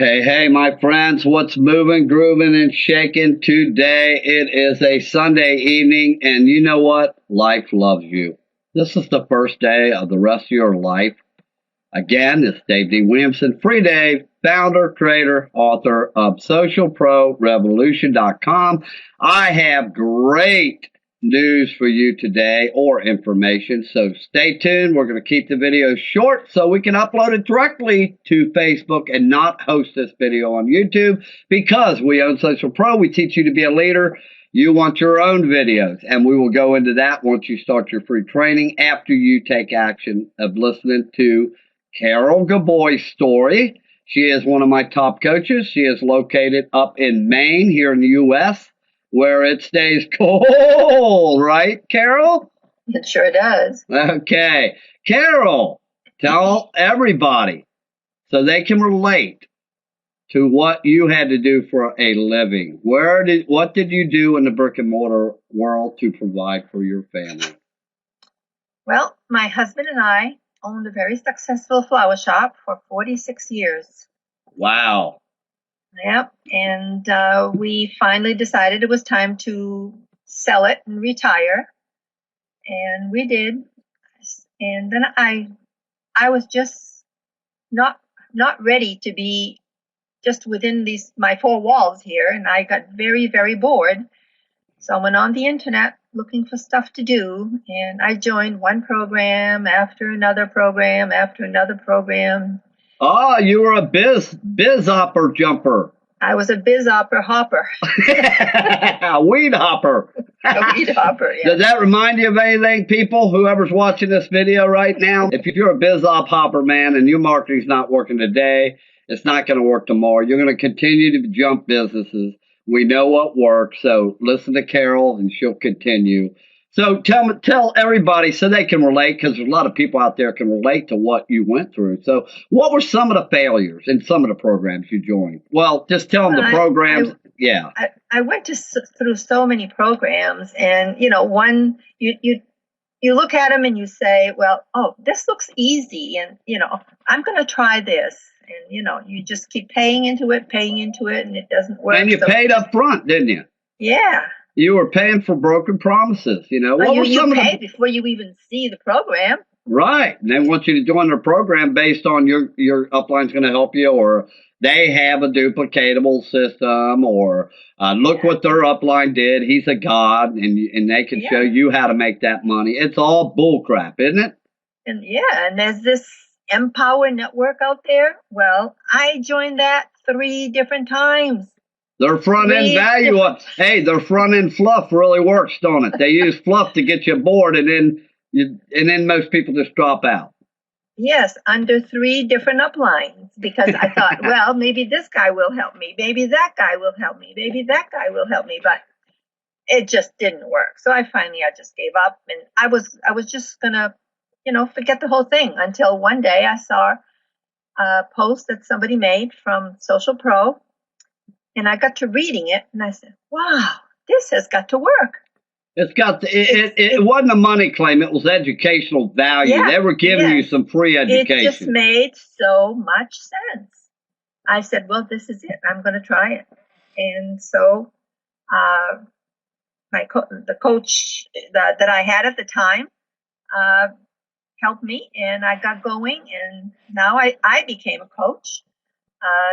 Hey, hey, my friends, what's moving, grooving, and shaking today? It is a Sunday evening, and you know what? Life loves you. This is the first day of the rest of your life. Again, it's Dave D. Williamson, Free Dave, founder, creator, author of SocialProRevolution.com. I have great news for you today or information, so stay tuned. We're going to keep the video short so we can upload it directly to Facebook and not host this video on YouTube because we own Social Pro. We teach you to be a leader. You want your own videos, and we will go into that once you start your free training after you take action of listening to Carol Gadbois' story. She is one of my top coaches. She is located up in Maine here in the U.S., where it stays cold, right, Carol? It sure does. Okay. Carol, tell everybody so they can relate to what you had to do for a living. What did you do in the brick and mortar world to provide for your family? Well, my husband and I owned a very successful flower shop for 46 years. Wow. Yep. And we finally decided it was time to sell it and retire. And we did. And then I was just not ready to be just within my four walls here. And I got very, very bored. So I went on the internet looking for stuff to do. And I joined one program after another program after another program. Oh, you were a biz hopper jumper. I was a biz hopper. A weed hopper. A weed hopper, yeah. Does that remind you of anything, people? Whoever's watching this video right now, if you're a biz hopper, man, and your marketing's not working today, it's not going to work tomorrow. You're going to continue to jump businesses. We know what works, so listen to Carol, and she'll continue. So tell everybody so they can relate, because there's a lot of people out there can relate to what you went through. So what were some of the failures in some of the programs you joined? Well, just tell them the programs. I went through so many programs, and one you look at them and you say, well, oh, this looks easy, and I'm going to try this, and you just keep paying into it, and it doesn't work. And you paid up front, didn't you? Yeah. You were paying for broken promises, What were you pay before you even see the program. Right. And they want you to join their program based on your upline's going to help you, or they have a duplicatable system, or look what their upline did. He's a god, and they can show you how to make that money. It's all bullcrap, isn't it? And there's this Empower network out there. Well, I joined that 3 different times. Their front end value, their front end fluff really works, don't it? They use fluff to get you bored, and then most people just drop out. Yes, under 3 different uplines, because I thought, well, maybe this guy will help me, maybe that guy will help me, maybe that guy will help me, but it just didn't work. So I just gave up, and I was just gonna, forget the whole thing until one day I saw a post that somebody made from Social Pro. And I got to reading it, and I said, wow, this has got to work. It wasn't a money claim. It was educational value. Yeah, they were giving you some free education. It just made so much sense. I said, well, this is it. I'm going to try it. And so the coach that I had at the time helped me, and I got going. And now I became a coach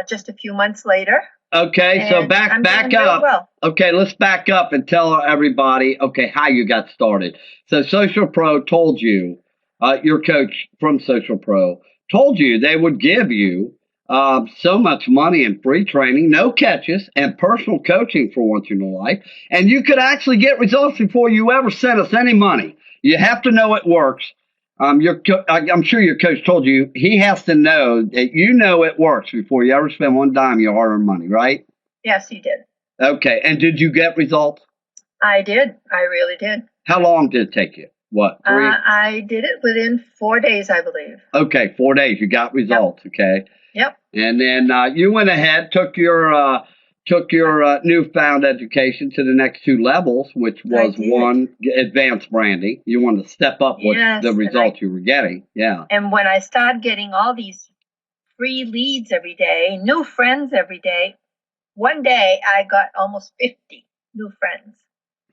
just a few months later. Okay, so back up. Well. Okay, let's back up and tell everybody, how you got started. So Social Pro told you, your coach from Social Pro told you they would give you so much money in free training, no catches, and personal coaching for once in your life. And you could actually get results before you ever sent us any money. You have to know it works. I'm sure your coach told you he has to know that it works before you ever spend one dime of your hard-earned money, right? Yes, he did. Okay, and did you get results? I did. I really did. How long did it take you? What, 3? I did it within 4 days, I believe. Okay, 4 days. You got results, okay? Yep. And then you went ahead, took your newfound education to the next 2 levels, which was one, advanced branding. You wanted to step up with the results you were getting. Yeah. And when I started getting all these free leads every day, new friends every day. One day I got almost 50 new friends.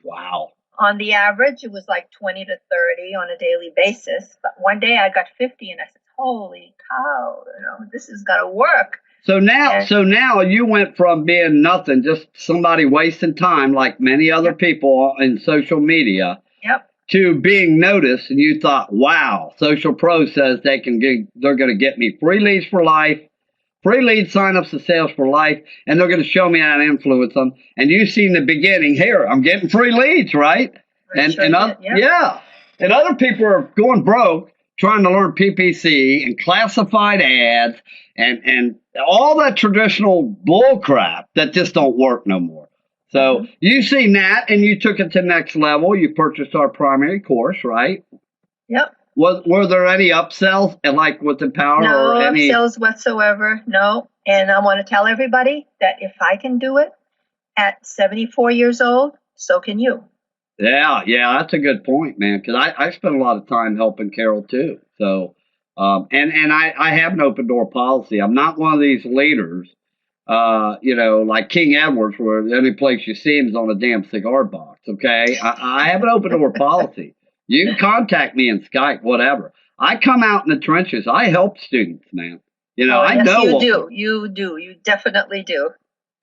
Wow. On the average, it was like 20 to 30 on a daily basis. But one day I got 50 and I said, holy cow, this is going to work. So now you went from being nothing, just somebody wasting time like many other people in social media. Yep. To being noticed, and you thought, wow, Social Pro says they're going to get me free leads for life, free lead signups to sales for life, and they're going to show me how to influence them. And you see in the beginning, here, I'm getting free leads, right? And other people are going broke trying to learn PPC and classified ads and all that traditional bull crap that just don't work no more. So you seen that, and you took it to the next level. You purchased our primary course, right? Yep. Were there any upsells, like with Empower? No or any upsells whatsoever. No. And I want to tell everybody that if I can do it at 74 years old, so can you. Yeah, that's a good point, man. Because I spent a lot of time helping Carol too. So, and I have an open door policy. I'm not one of these leaders. Like King Edwards, where the only place you see him is on a damn cigar box. Okay, I have an open door policy. You can contact me in Skype, whatever. I come out in the trenches. I help students, man. I know you do. You definitely do.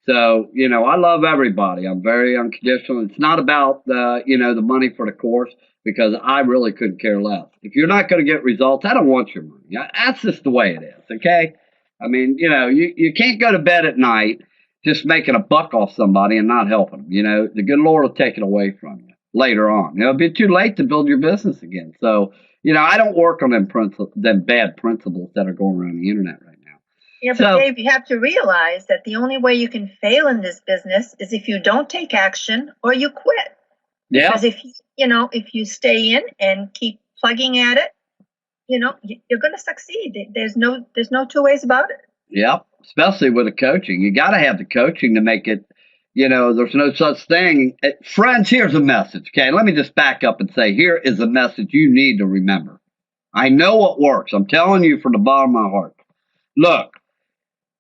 So I love everybody. I'm very unconditional. It's not about the money for the course, because I really couldn't care less. If you're not going to get results, I don't want your money. That's just the way it is. Okay. I mean, you can't go to bed at night just making a buck off somebody and not helping them. The good Lord will take it away from you later on. It'll be too late to build your business again. So, I don't work on them bad principles that are going around the internet right now. Yeah, but Dave, you have to realize that the only way you can fail in this business is if you don't take action or you quit. Yeah. Because if you stay in and keep plugging at it, you're going to succeed. There's no two ways about it. Yep. Especially with the coaching. You got to have the coaching to make it, there's no such thing. Friends, here's a message. Okay. Let me just back up and say, here is a message you need to remember. I know what works. I'm telling you from the bottom of my heart. Look,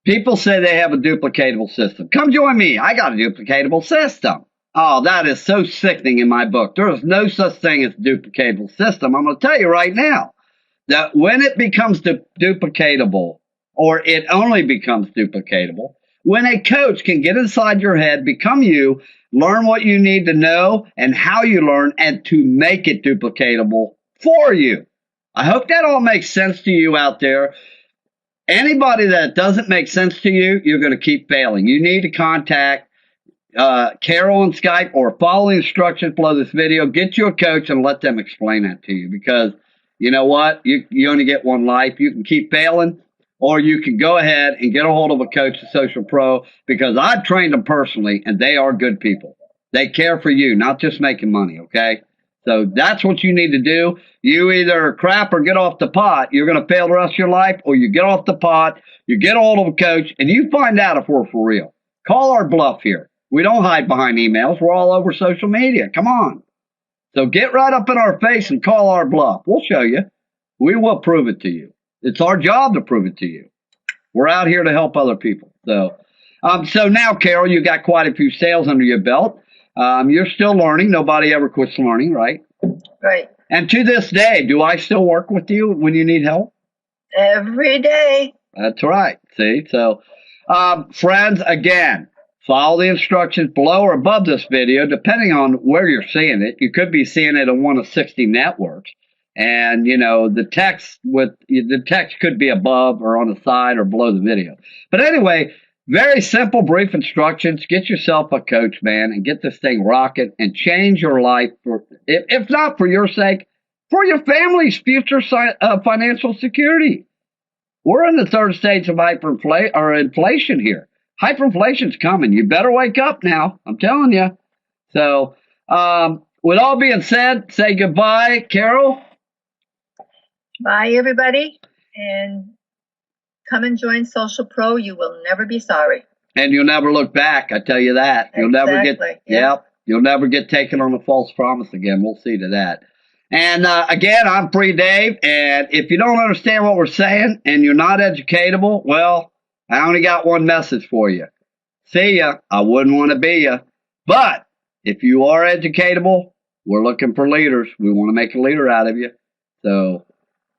people say they have a duplicatable system. Come join me. I got a duplicatable system. Oh, that is so sickening in my book. There is no such thing as a duplicatable system. I'm going to tell you right now that when it becomes duplicatable, or it only becomes duplicatable, when a coach can get inside your head, become you, learn what you need to know and how you learn, and to make it duplicatable for you. I hope that all makes sense to you out there. Anybody that doesn't make sense to you, you're going to keep failing. You need to contact Carol on Skype, or follow the instructions below this video. Get you a coach and let them explain that to you, because you know what? You only get one life. You can keep failing, or you can go ahead and get a hold of a coach, a Social Pro, because I've trained them personally, and they are good people. They care for you, not just making money, okay? So that's what you need to do. You either crap or get off the pot. You're going to fail the rest of your life, or you get off the pot, you get a hold of a coach, and you find out if we're for real. Call our bluff here. We don't hide behind emails. We're all over social media. Come on. So get right up in our face and call our bluff. We'll show you. We will prove it to you. It's our job to prove it to you. We're out here to help other people. So now, Carol, you got quite a few sales under your belt. You're still learning. Nobody ever quits learning, right? Right. And to this day, do I still work with you when you need help? Every day. That's right. See? So, friends, again, follow the instructions below or above this video, depending on where you're seeing it. You could be seeing it on one of 60 networks. And, the text could be above or on the side or below the video. But anyway, very simple, brief instructions. Get yourself a coach, man, and get this thing rocking and change your life, if not for your sake, for your family's future financial security. We're in the third stage of inflation here. Hyperinflation's coming. You better wake up now. I'm telling you. So, with all being said, say goodbye, Carol. Bye, everybody. And come and join Social Pro. You will never be sorry. And you'll never look back. I tell you that. You'll never get. Yeah. You'll never get taken on a false promise again. We'll see to that. And again, I'm Free Dave. And if you don't understand what we're saying and you're not educatable, well, I only got one message for you. See ya. I wouldn't want to be ya. But if you are educatable, we're looking for leaders. We want to make a leader out of you. So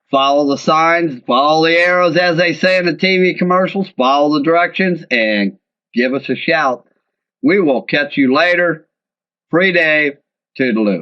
follow the signs, follow the arrows, as they say in the TV commercials, follow the directions, and give us a shout. We will catch you later. Free Dave. Toodaloo.